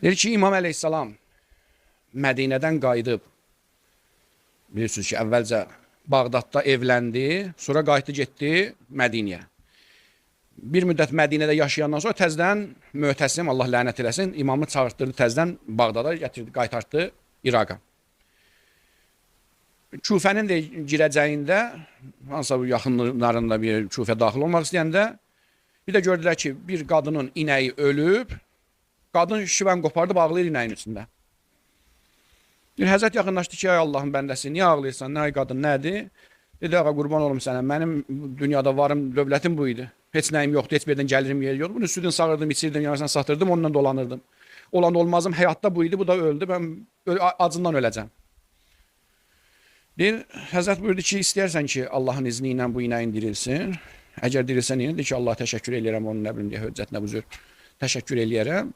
Deyir ki, İmam Əleyhissalam Mədinədən qayıdıb, bilirsiniz ki, əvvəlcə Bağdadda evləndi, sonra qayıtdı getdi Mədinəyə. Bir müddət Mədinədə yaşayandan sonra təzdən Möhtəsim, Allah lənət eləsin, imamı çağırtdırdı təzdən Bağdada, gətirdi, qaytartdı İraqa. Küfənin də girəcəyində, hansısa yaxınlarında bir Küfə daxil olmaq istəyəndə, bir də gördülər ki, bir qadının inəyi ölüb, qadın şivən qopardı, bağlayır inəyin üstündə. Bir Həzrət yaxınlaşdı ki, ay Allahın bəndəsi, niyə ağlayırsan, nə qadın, nədir? Dedi, ağa qurban olum sənə, mənim dünyada varım, dövlətim bu idi. Heç nəyim yoxdur, heç bir yerdən gəlirim yeri yoxdur. Bunu südün sağırdım, içirdim, yarısını satırdım, onunla dolanırdım. Olan olmazım, həyatda bu idi, bu da öldü, mən acından öləcəm. Deyir, Həzrət buyurdu ki, istəyərsən ki, Allahın izni ilə bu inəyin dirilsin. Əgər dirilsən, deyir ki, Allah təşəkkür eləyərəm onun nə bilim deyə, höccətinə bu cür təşəkkür eləyərəm.